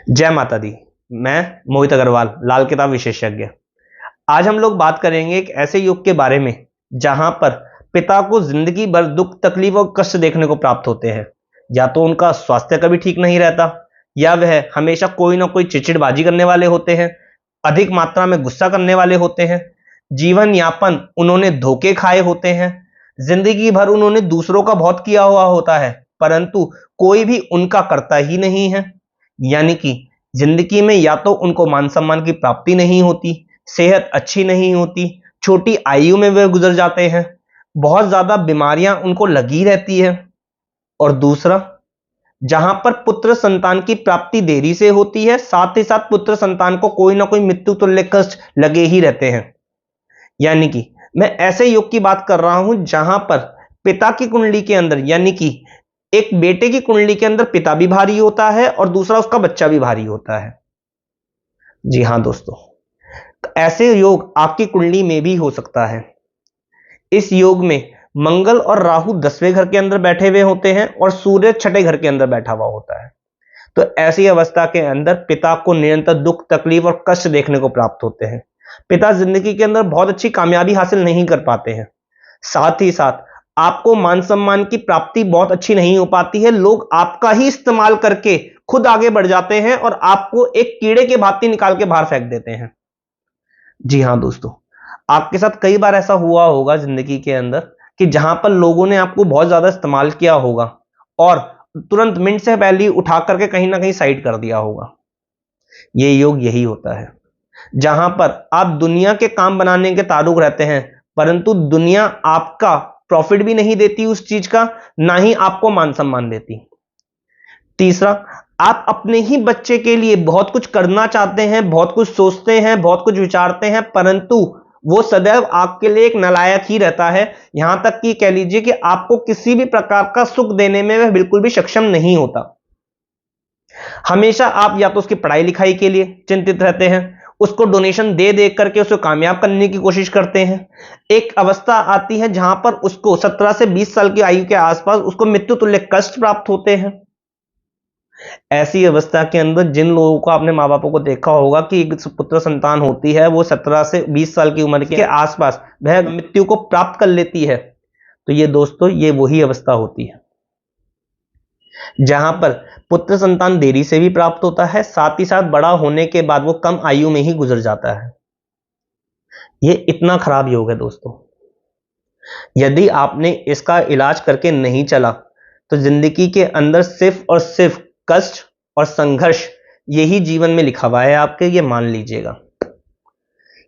जय माता दी। मैं मोहित अग्रवाल, लाल किताब विशेषज्ञ। आज हम लोग बात करेंगे एक ऐसे युग के बारे में जहां पर पिता को जिंदगी भर दुख, तकलीफ और कष्ट देखने को प्राप्त होते हैं। या तो उनका स्वास्थ्य कभी ठीक नहीं रहता, या वह हमेशा कोई ना कोई चिड़चिड़बाजी करने वाले होते हैं, अधिक मात्रा में गुस्सा करने वाले होते हैं। जीवन यापन उन्होंने धोखे खाए होते हैं। जिंदगी भर उन्होंने दूसरों का बहुत किया हुआ होता है, परंतु कोई भी उनका करता ही नहीं है। यानी कि जिंदगी में या तो उनको मान सम्मान की प्राप्ति नहीं होती, सेहत अच्छी नहीं होती, छोटी आयु में वे गुजर जाते हैं, बहुत ज्यादा बीमारियां उनको लगी रहती है। और दूसरा, जहां पर पुत्र संतान की प्राप्ति देरी से होती है, साथ ही साथ पुत्र संतान को कोई ना कोई मृत्यु तुल्य कष्ट लगे ही रहते हैं। यानी कि मैं ऐसे युग की बात कर रहा हूं जहां पर पिता की कुंडली के अंदर, यानी कि एक बेटे की कुंडली के अंदर पिता भी भारी होता है और दूसरा उसका बच्चा भी भारी होता है। जी हां दोस्तों, ऐसे योग आपकी कुंडली में भी हो सकता है। इस योग में मंगल और राहु 10वें घर के अंदर बैठे हुए होते हैं और सूर्य छठे घर के अंदर बैठा हुआ होता है। तो ऐसी अवस्था के अंदर पिता को निरंतर दुख, तकलीफ और कष्ट देखने को प्राप्त होते हैं। पिता जिंदगी के अंदर बहुत अच्छी कामयाबी हासिल नहीं कर पाते हैं। साथ ही साथ आपको मान सम्मान की प्राप्ति बहुत अच्छी नहीं हो पाती है। लोग आपका ही इस्तेमाल करके खुद आगे बढ़ जाते हैं और आपको एक कीड़े के भांति निकाल के बाहर फेंक देते हैं। जी हां दोस्तों, आपके साथ कई बार ऐसा हुआ होगा जिंदगी के अंदर कि जहां पर लोगों ने आपको बहुत ज्यादा इस्तेमाल किया होगा और तुरंत मिनट से पहले उठा करके कहीं ना कहीं साइड कर दिया होगा। ये योग यही होता है जहां पर आप दुनिया के काम बनाने के तारुक रहते हैं, परंतु दुनिया आपका प्रॉफिट भी नहीं देती उस चीज का, ना ही आपको मान सम्मान देती। तीसरा, आप अपने ही बच्चे के लिए बहुत कुछ करना चाहते हैं, बहुत कुछ सोचते हैं, बहुत कुछ विचारते हैं, परंतु वो सदैव आपके लिए एक नालायक ही रहता है। यहां तक कि कह लीजिए कि आपको किसी भी प्रकार का सुख देने में वह बिल्कुल भी सक्षम नहीं होता। हमेशा आप या तो उसकी पढ़ाई लिखाई के लिए चिंतित रहते हैं, उसको डोनेशन दे दे करके उसको कामयाब करने की कोशिश करते हैं। एक अवस्था आती है जहां पर उसको 17 से 20 साल की आयु के आसपास उसको मृत्यु तुल्य कष्ट प्राप्त होते हैं। ऐसी अवस्था के अंदर जिन लोगों को आपने माँ बापों को देखा होगा कि एक पुत्र संतान होती है, वो 17 से 20 साल की उम्र के आसपास वह मृत्यु को प्राप्त कर लेती है, तो ये दोस्तों ये वही अवस्था होती है जहां पर पुत्र संतान देरी से भी प्राप्त होता है, साथ ही साथ बड़ा होने के बाद वो कम आयु में ही गुजर जाता है। ये इतना खराब योग है दोस्तों। यदि आपने इसका इलाज करके नहीं चला तो जिंदगी के अंदर सिर्फ और सिर्फ कष्ट और संघर्ष यही जीवन में लिखा हुआ है आपके, ये मान लीजिएगा।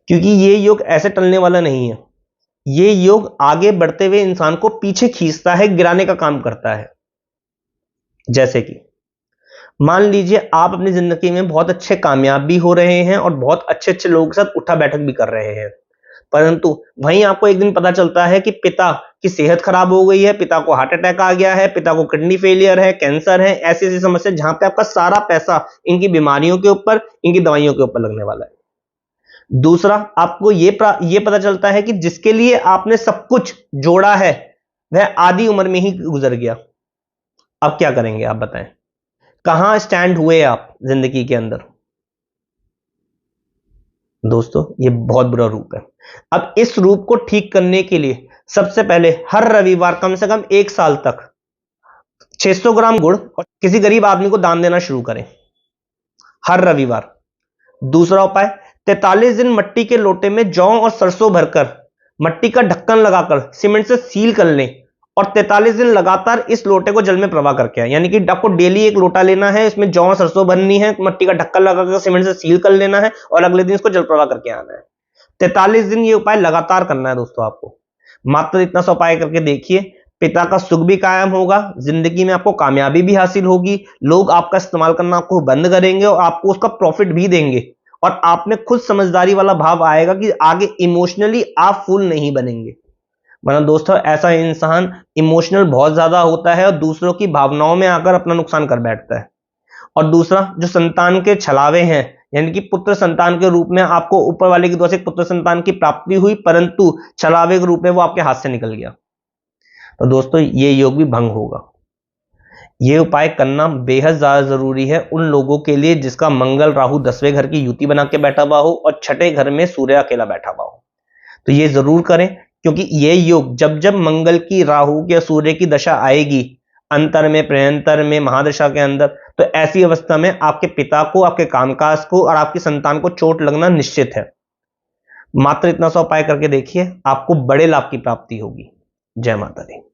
क्योंकि ये योग ऐसे टलने वाला नहीं है। ये योग आगे बढ़ते हुए इंसान को पीछे खींचता है, गिराने का काम करता है। जैसे कि मान लीजिए आप अपनी जिंदगी में बहुत अच्छे कामयाब भी हो रहे हैं और बहुत अच्छे अच्छे लोगों के साथ उठा बैठक भी कर रहे हैं, परंतु वहीं आपको एक दिन पता चलता है कि पिता की सेहत खराब हो गई है, पिता को हार्ट अटैक आ गया है, पिता को किडनी फेलियर है, कैंसर है, ऐसी ऐसी समस्या जहां पे आपका सारा पैसा इनकी बीमारियों के ऊपर, इनकी दवाइयों के ऊपर लगने वाला है। दूसरा, आपको ये पता चलता है कि जिसके लिए आपने सब कुछ जोड़ा है वह आधी उम्र में ही गुजर गया। अब क्या करेंगे आप बताएं? कहां स्टैंड हुए आप जिंदगी के अंदर? दोस्तों ये बहुत बुरा रूप है। अब इस रूप को ठीक करने के लिए सबसे पहले हर रविवार कम से कम 1 साल तक 600 ग्राम गुड़ और किसी गरीब आदमी को दान देना शुरू करें हर रविवार। दूसरा उपाय, 43 दिन मट्टी के लोटे में जौ और सरसों भरकर मट्टी का ढक्कन लगाकर सीमेंट से सील कर लें और 43 दिन लगातार इस लोटे को जल में प्रवाह करके आए। यानी कि आपको डेली एक लोटा लेना है, इसमें जौ और सरसों भरनी है, मट्टी का ढक्कन लगाकर सीमेंट से सील कर लेना है और अगले दिन इसको जल प्रवाह करके आना है। 43 दिन ये उपाय लगातार करना है दोस्तों। आपको मात्र इतना सा उपाय करके देखिए, पिता का सुख भी कायम होगा, जिंदगी में आपको कामयाबी भी हासिल होगी, लोग आपका इस्तेमाल करना आपको बंद करेंगे और आपको उसका प्रॉफिट भी देंगे और आप में खुद समझदारी वाला भाव आएगा कि आगे इमोशनली आप फूल नहीं बनेंगे। वरना दोस्तों ऐसा इंसान इमोशनल बहुत ज्यादा होता है और दूसरों की भावनाओं में आकर अपना नुकसान कर बैठता है। और दूसरा, जो संतान के छलावे हैं, यानी कि पुत्र संतान के रूप में आपको ऊपर वाले की दुआ से पुत्र संतान की प्राप्ति हुई, परंतु छलावे के रूप में वो आपके हाथ से निकल गया, तो दोस्तों ये योग भी भंग होगा। ये उपाय करना बेहद ज्यादा जरूरी है उन लोगों के लिए जिसका मंगल राहु 10वें घर की युति बना के बैठा हुआ हो और छठे घर में सूर्य अकेला बैठा हुआ हो। तो ये जरूर करें, क्योंकि ये योग जब जब मंगल की, राहु या सूर्य की दशा आएगी अंतर में, प्रयंतर में, महादशा के अंदर, तो ऐसी अवस्था में आपके पिता को, आपके कामकाज को और आपकी संतान को चोट लगना निश्चित है। मात्र इतना सा उपाय करके देखिए, आपको बड़े लाभ की प्राप्ति होगी। जय माता दी।